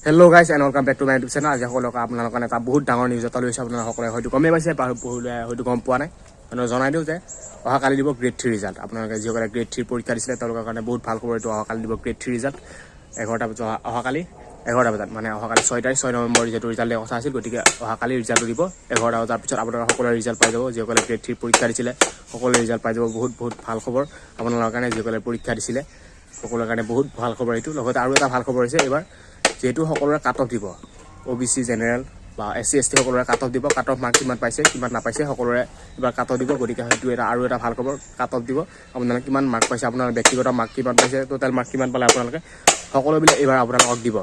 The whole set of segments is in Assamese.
Hello guys and welcome back to my YouTube channel. আজি সকলোক আপোনালোকৰ কাৰণে এটা বহুত ডাঙৰ নিউজ এটা লৈছো আপোনালোক সকলোৱে হয়তো গমেই পাইছে হয়তো গম পোৱা নাই মানে জনাই দিওঁ যে অহাকালি দিব গ্ৰেড 3 ৰিজাল্ট আপোনালোকে যিসকলে গ্ৰেড 3 পৰীক্ষা দিছিলে তেওঁলোকৰ কাৰণে বহুত ভাল খবৰ এইটো অহাকালি দিব গ্ৰেড 3 ৰিজাল্ট 11টা বজাত অহাকালি 11টা বজাত মানে অহাকালি 6 তাৰিখ 6 নৱেম্বৰ যেটো ৰিজাল্ট দিয়া কথা আছিল গতিকে অহাকালি ৰিজাল্ট দিব 11টা বজাৰ পিছত আপোনালোকৰ সকলোৰে ৰিজাল্ট পাই যাব যিসকলে গ্ৰেড 3 পৰীক্ষা দিছিলে সকলোৰে ৰিজাল্ট পাই যাব বহুত ভাল খবৰ আপোনালোকৰ কাৰণে যিসকলে পৰীক্ষা দিছিলে সকলোৰে কাৰণে বহুত ভাল খবৰ এইটো লগতে আৰু এটা ভাল খবৰ হৈছে এবাৰ যেহেতু সকলোৰে কাট অফ দিব OBC জেনেৰেল বা SC ST সকলোৰে কাট অফ দিব কাট অফ মাৰ্ক কিমান পাইছে কিমান নাপাইছে সকলোৰে এবাৰ কাট অফ দিব গতিকে হয়তো এটা আৰু এটা ভাল খবৰ কাট অফ দিব আপোনালোকে কিমান মাৰ্ক পাইছে আপোনাৰ ব্যক্তিগত মাৰ্ক কিমান পাইছে টোটাল মাৰ্ক কিমান পালে আপোনালোকে সকলোবিলাক এবাৰ আপোনালোকক দিব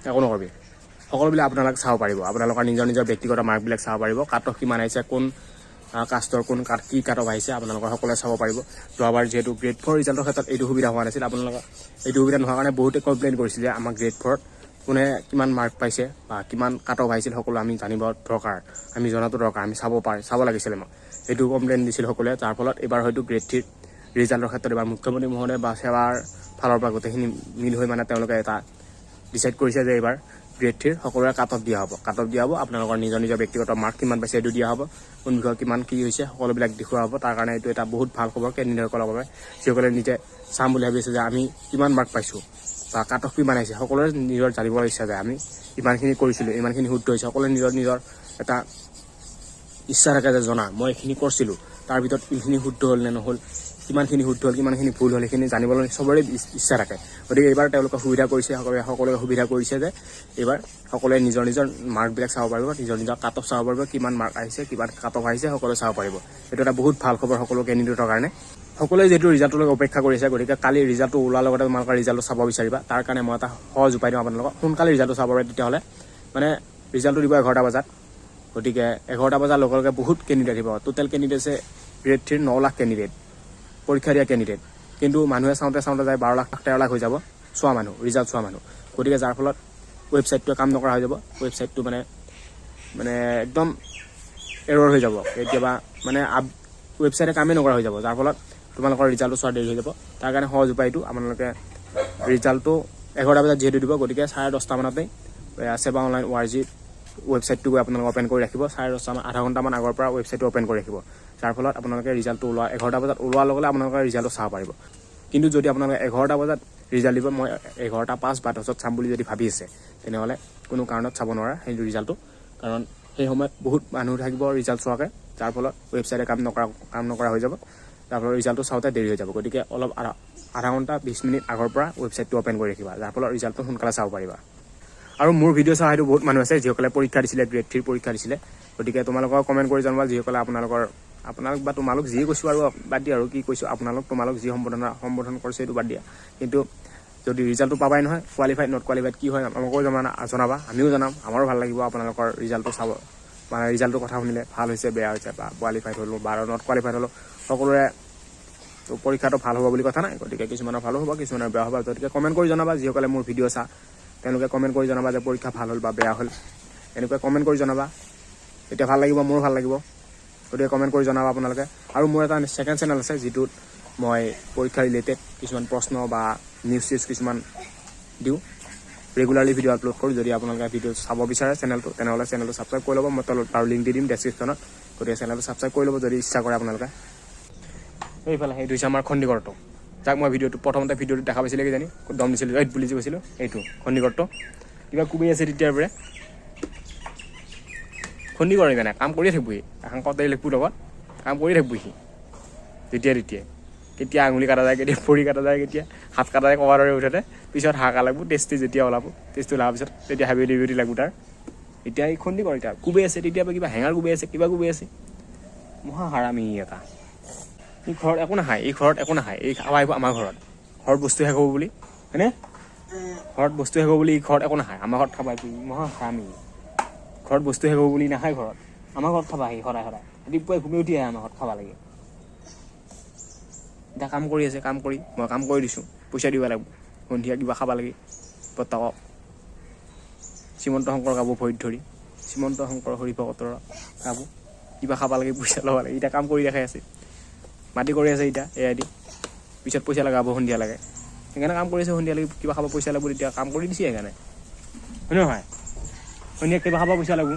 একো নকৰিবি সকলোবিলাক আপোনালোকে চাব পাৰিব আপোনালোকৰ নিজৰ ব্যক্তিগত মাৰ্কবিলাক চাব পাৰিব কাট অফ কিমান আহিছে কোন কাষ্টৰ কোন কি কাট অফ আহিছে আপোনালোকৰ সকলোৱে চাব পাৰিব যোৱাবাৰ যেহেতু গ্ৰেড 4 ৰিজাল্টৰ ক্ষেত্ৰত এইটো সুবিধা হোৱা নাছিল আপোনালোকৰ এইটো সুবিধা নোহোৱাৰ কাৰণে বহুতে কমপ্লেইন কৰিছিল যে আমাৰ গ্ৰেড 4 কোনে কিমান মাৰ্ক পাইছে বা কিমান কাট অফ আহিছিল সকলো আমি জানিব দৰকাৰ আমি জনাটো দৰকাৰ আমি চাব লাগিছিল আমাক এইটো কমপ্লেইন দিছিল সকলোৱে যাৰ ফলত এবাৰ হয়তো গ্ৰেড 3 ৰিজাল্টৰ ক্ষেত্ৰত এবাৰ মুখ্যমন্ত্ৰী মহোদয় বা সেৱাৰ ফালৰ পৰা গোটেইখিনি মিল হৈ মানে তেওঁলোকে এটা ডিসাইড কৰিছে যে এবাৰ গ্ৰেড 3 সকলোৰে কাট অফ দিয়া হ'ব আপোনালোকৰ নিজৰ ব্যক্তিগত মাৰ্ক কিমান পাইছে এইটো দিয়া হ'ব কোন বিষয় কিমান কি হৈছে সকলোবিলাক দেখুওৱা হ'ব তাৰ কাৰণে এইটো এটা বহুত ভাল খবৰ কেন্দ্ৰীয়সকলৰ বাবে যিসকলে নিজে চাম বুলি ভাবিছে যে আমি কিমান মাৰ্ক পাইছোঁ বা কাট অফ কিমান আহিছে সকলোৰে নিজৰ জানিবলৈ ইচ্ছা যায় আমি ইমানখিনি কৰিছিলোঁ ইমানখিনি শুদ্ধ হৈছে সকলোৰে নিজৰ এটা ইচ্ছা থাকে যে জনা মই এইখিনি কৰিছিলোঁ তাৰ ভিতৰত ইমানখিনি শুদ্ধ হ'ল নে নহ'ল কিমানখিনি শুদ্ধ হ'ল কিমানখিনি ভুল হ'ল সেইখিনি জানিবলৈ চবৰে ইচ্ছা থাকে গতিকে এইবাৰ তেওঁলোকে সুবিধা কৰিছে সকলোৱে সুবিধা কৰিছে যে এইবাৰ সকলোৱে নিজৰ মাৰ্কবিলাক চাব পাৰিব নিজৰ কাট অফ চাব পাৰিব কিমান মাৰ্ক আহিছে কিমান কাট অফ আহিছে সকলোৱে চাব পাৰিব এইটো এটা বহুত ভাল খবৰ সকলো কেণ্ডিডেটৰ কাৰণে সকলোৱে যিহেতু ৰিজাল্টলৈ অপেক্ষা কৰিছে গতিকে কালি ৰিজাল্টটো ওলোৱাৰ লগতে তোমালোকৰ ৰিজাল্টটো চাব বিচাৰিবা তাৰ কাৰণে মই এটা সহজ উপায় দিওঁ আপোনালোকক সোনকালে ৰিজাল্টটো চাব পাৰে তেতিয়াহ'লে মানে ৰিজাল্টটো দিব 11টা বজাত গতিকে 11টা বজাৰ লগে লগে বহুত কেণ্ডিডেট আহিব টোটেল কেণ্ডিডেট আছে গ্ৰেড 3 9 লাখ কেণ্ডিডেট পৰীক্ষা দিয়া কেণ্ডিডেট কিন্তু মানুহে চাওঁতে যায় 12 লাখ 13 লাখ হৈ যাব চোৱা মানুহ ৰিজাল্ট চোৱা মানুহ গতিকে যাৰ ফলত ৱেবছাইটটোৱে কাম নকৰা হৈ যাব ৱেবছাইটটো মানে একদম এৰৰ হৈ যাব কেতিয়াবা মানে ৱেবছাইটে কামেই নকৰা হৈ যাব যাৰ ফলত তোমালোকৰ ৰিজাল্টটো চোৱা দেৰি হৈ যাব তাৰ কাৰণে সহজ উপায়টো আপোনালোকে ৰিজাল্টটো 11টা বজাত যিহেতু দিব গতিকে 10:30 মানতে সেৱা অনলাইন ORG ৱেবছাইটটো গৈ আপোনালোকে অপেন কৰি ৰাখিব 10:30 আধা ঘণ্টামান আগৰ পৰা ৱেবছাইটটো অপেন কৰি ৰাখিব যাৰ ফলত আপোনালোকে ৰিজাল্টটো ওলোৱা 11টা বজাত ওলোৱাৰ লগে লগে আপোনালোকে ৰিজাল্টটো চাব পাৰিব কিন্তু যদি আপোনালোকে 11টা বজাত ৰিজাল্ট দিব মই 11টা 5 বা 10ত চাম বুলি যদি ভাবি আছে তেনেহ'লে কোনো কাৰণত চাব নোৱাৰা সেই ৰিজাল্টটো কাৰণ সেই সময়ত বহুত মানুহ থাকিব ৰিজাল্ট চোৱাকৈ যাৰ ফলত ৱেবছাইটে কাম নকৰা হৈ যাব যাৰ ফলত ৰিজাল্টটো চাওঁতে দেৰি হৈ যাব গতিকে অলপ আধা ঘণ্টা 20 মিনিট আগৰ পৰা ৱেবছাইটটো অপেন কৰি ৰাখিবা যাৰ ফলত ৰিজাল্টটো সোনকালে চাব পাৰিবা আৰু মোৰ ভিডিঅ' চাই হয়তো বহুত মানুহ আছে যিসকলে পৰীক্ষা দিছিলে গ্ৰেড 3 পৰীক্ষা দিছিলে গতিকে তোমালোকক কমেণ্ট কৰি জনাবা যিসকলে আপোনালোক বা তোমালোক যি কৈছোঁ আৰু বাদ দিয়া আৰু কি কৈছোঁ তোমালোক যি সম্বোধন কৰিছে এইটো বাদ দিয়া কিন্তু যদি ৰিজাল্টটো পাবাই নহয় কোৱালিফাইড নট কোৱালিফাইড কি হয় আমাকো জনাবা আমিও জনাম আমাৰো ভাল লাগিব আপোনালোকৰ ৰিজাল্টটো চাব মানে ৰিজাল্টটোৰ কথা শুনিলে ভাল হৈছে বেয়া হৈছে বা কোৱালিফাইড হ'লোঁ বা নট কোৱালিফাইড হ'লোঁ সকলোৰে পৰীক্ষাটো ভাল হ'ব বুলি কথা নাই গতিকে কিছুমানৰ ভালো হ'ব কিছুমানৰ বেয়া হ'ব গতিকে কমেণ্ট কৰি জনাবা যিসকলে মোৰ ভিডিঅ' চা তেওঁলোকে কমেণ্ট কৰি জনাবা যে পৰীক্ষা ভাল হ'ল বা বেয়া হ'ল এনেকৈ কমেণ্ট কৰি জনাবা তেতিয়া ভাল লাগিব মোৰো ভাল লাগিব গতিকে কমেণ্ট কৰি জনাবা আপোনালোকে আৰু মোৰ এটা ছেকেণ্ড চেনেল আছে যিটোত মই পৰীক্ষা ৰিলেটেড কিছুমান প্ৰশ্ন বা নিউজ কিছুমান দিওঁ ৰেগুলাৰলি ভিডিঅ' আপলোড কৰোঁ যদি আপোনালোকে ভিডিঅ' চাব বিচাৰে চেনেলটো তেনেহ'লে চেনেলটো ছাবস্ক্ৰাইব কৰি ল'ব মই তাৰ লিংক দি দিম ডেছক্ৰিপশ্যনত গতিকে চেনেলটো ছাবস্ক্ৰাইব কৰি ল'ব যদি ইচ্ছা কৰে আপোনালোকে এইফালে সেইটো হৈছে আমাৰ খণ্ডিগড়টো যাক মই প্ৰথমতে ভিডিঅ'টো দেখা পাইছিলে কিজানি দম দিছিলোঁ বুলি যে কৈছিলোঁ এইটো খণ্ডিগড়টো কিবা কুবি আছে তেতিয়াৰ পৰাই খণ্ডিগড় মানে কাম কৰিয়ে থাকিবহি এখন কটাৰী লেখবোৰ লগত কাম কৰিয়ে থাকিবহি তেতিয়াই কেতিয়া আঙুলি কাটা যায় কেতিয়া ভৰি কাটা যায় কেতিয়া হাত কাটা যায় কবাৰ দৰে উঠোতে পিছত হাকা লাগব টেষ্টি যেতিয়া ওলাব টেষ্টি ওলাৰ পিছত তেতিয়া হাবি লাগব তাৰ এতিয়া এই খণ্ডিগড় এতিয়া কুবে আছে তেতিয়াৰ কিবা হেঙাৰ কুবে আছে কিবা কুবে আছে মহা হাৰামি এটা এই ঘৰত একো নাখায় এই খাব আহিব আমাৰ ঘৰত বস্তু শেষ হ'ব বুলি হয়নে ঘৰত বস্তু শেষ হ'ব বুলি এই ঘৰত একো নাখায় আমাৰ ঘৰত খাব আহিব মহা হাৰামি ঘৰত বস্তু শেষ হ'ব বুলি নাখায় ঘৰত আমাৰ ঘৰত খাবা আহি সদায় ৰাতিপুৱাই ঘুমি উঠি আহে আমাৰ ঘৰত খাব লাগে এতিয়া কাম কৰি আছে মই কাম কৰি দিছোঁ পইচা দিব লাগিব সন্ধিয়া কিবা খাব লাগে বৰ্তাকক শ্ৰীমন্ত শংকৰ গাব ভৰিত ধৰি শ্ৰীমন্ত শংকৰ হৰিভকতৰ গাব কিবা খাব লাগে পইচা ল'ব লাগে এতিয়া কাম কৰি দেখাই আছে মাটি কৰি আছে এতিয়া এয়া দি পিছত পইচা লগাব সন্ধিয়া লাগে সেইকাৰণে কাম কৰিছে সন্ধিয়ালৈকে কিবা খাব পইচা লাগিব তেতিয়া কাম কৰি দিছে সেইকাৰণে হয় নহয় সন্ধিয়া কিবা খাব পইচা লাগিব